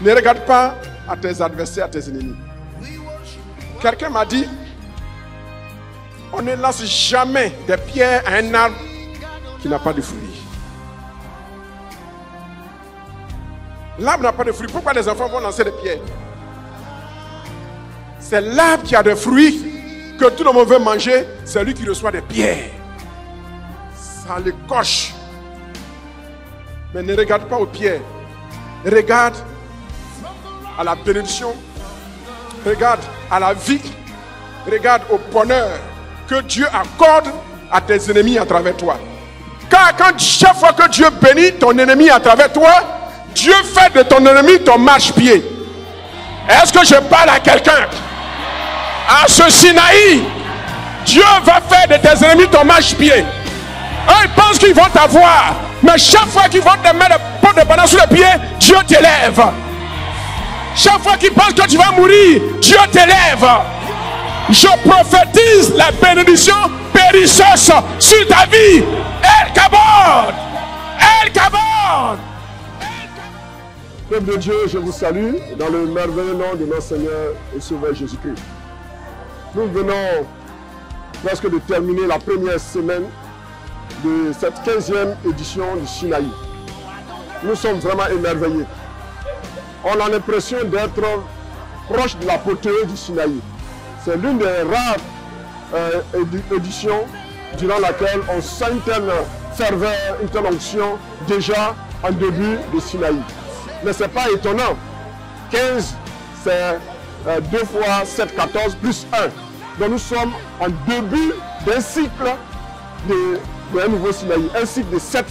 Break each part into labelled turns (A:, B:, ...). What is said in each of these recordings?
A: Ne regarde pas à tes adversaires, à tes ennemis. Quelqu'un m'a dit, on ne lance jamais des pierres à un arbre qui n'a pas de fruits. L'arbre n'a pas de fruits. Pourquoi les enfants vont lancer des pierres? C'est l'arbre qui a des fruits que tout le monde veut manger. C'est lui qui reçoit des pierres. Ça le coche. Mais ne regarde pas aux pierres. Regarde à la bénédiction. Regarde à la vie. Regarde au bonheur que Dieu accorde à tes ennemis à travers toi. Car chaque fois que Dieu bénit ton ennemi à travers toi, Dieu fait de ton ennemi ton marche-pied. Est-ce que je parle à quelqu'un? À ce Sinaï, Dieu va faire de tes ennemis ton marche-pied. Eux, ils pensent qu'ils vont t'avoir. Mais chaque fois qu'ils vont te mettre le pot de banane sur les pieds, Dieu t'élève. Chaque fois qu'ils pensent que tu vas mourir, Dieu t'élève. Je prophétise la bénédiction périsseuse sur ta vie. El Kabod! El Kabod!
B: Peuple de Dieu, je vous salue dans le merveilleux nom de notre Seigneur et Sauveur Jésus-Christ. Nous venons presque de terminer la première semaine de cette 15e édition du Sinaï. Nous sommes vraiment émerveillés. On a l'impression d'être proche de l'apothéose du Sinaï. C'est l'une des rares éditions durant laquelle on sent une telle ferveur, une telle onction déjà en début de Sinaï. Mais ce n'est pas étonnant. 15, c'est 2 fois 7, 14 plus 1. Donc nous sommes en début d'un cycle d'un nouveau Sinaï, un cycle de 7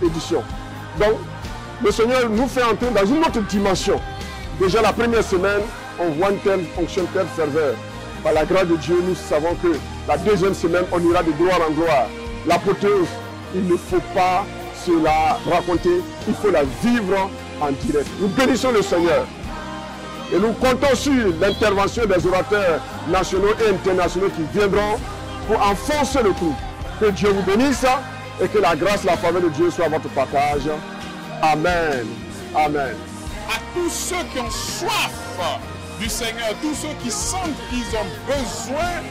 B: éditions. Donc le Seigneur nous fait entrer dans une autre dimension. Déjà la première semaine, on voit une telle fonction, une telle ferveur. Par la grâce de Dieu, nous savons que la deuxième semaine, on ira de gloire en gloire. L'apothéose, il ne faut pas se la raconter, il faut la vivre en direct. Nous bénissons le Seigneur. Et nous comptons sur l'intervention des orateurs nationaux et internationaux qui viendront pour enfoncer le trou. Que Dieu vous bénisse et que la grâce et la faveur de Dieu soient votre partage. Amen. Amen.
C: À tous ceux qui ont soif du Seigneur, tous ceux qui sentent qu'ils ont besoin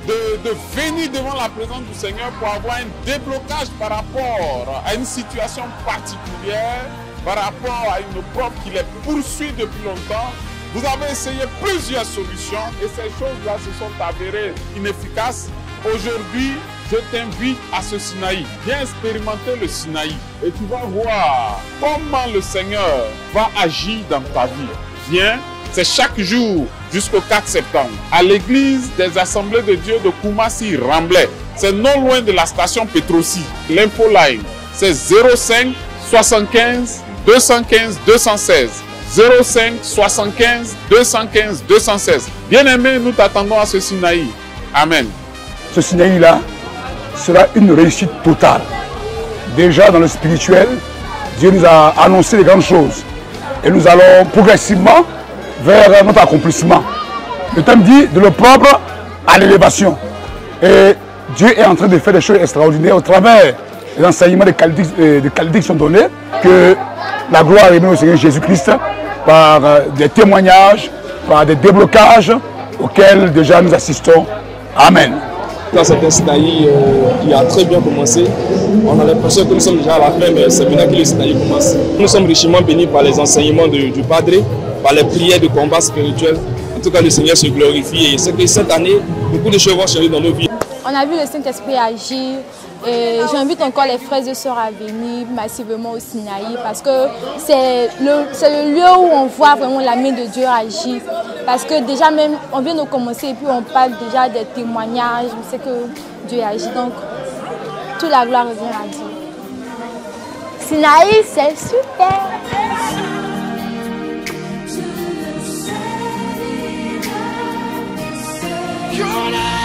C: de venir devant la présence du Seigneur pour avoir un déblocage par rapport à une situation particulière, par rapport à une preuve qui les poursuit depuis longtemps. Vous avez essayé plusieurs solutions et ces choses-là se sont avérées inefficaces. Aujourd'hui, je t'invite à ce Sinaï. Viens expérimenter le Sinaï et tu vas voir comment le Seigneur va agir dans ta vie. Viens, c'est chaque jour jusqu'au 4 septembre à l'église des Assemblées de Dieu de Koumassi, Ramblay. C'est non loin de la station Petrosi. L'info line, c'est 05 75 215 216. 05 75 215 216. Bien-aimé, nous t'attendons à ce Sinaï. Amen.
D: Ce Sinaï-là sera une réussite totale. Déjà dans le spirituel, Dieu nous a annoncé les grandes choses. Et nous allons progressivement vers notre accomplissement. Le thème dit de le propre à l'élévation. Et Dieu est en train de faire des choses extraordinaires au travers des enseignements de qualité qui sont donnés. Que la gloire est revenue au Seigneur Jésus-Christ par des témoignages, par des déblocages auxquels déjà nous assistons. Amen.
E: Dans cet Sinaï qui a très bien commencé, on a l'impression que nous sommes déjà à la fin, mais c'est maintenant que le Sinaï commence. Nous sommes richement bénis par les enseignements du Padre, par les prières de combat spirituel. En tout cas, le Seigneur se glorifie et c'est que cette année, beaucoup de choses vont changer dans nos vies.
F: On a vu le Saint-Esprit agir et j'invite encore les frères et sœurs à venir massivement au Sinaï parce que c'est le lieu où on voit vraiment la main de Dieu agir. Parce que déjà même, on vient de commencer et puis on parle déjà des témoignages, on sait que Dieu agit. Donc, toute la gloire revient à Dieu. Sinaï, c'est super!
G: You're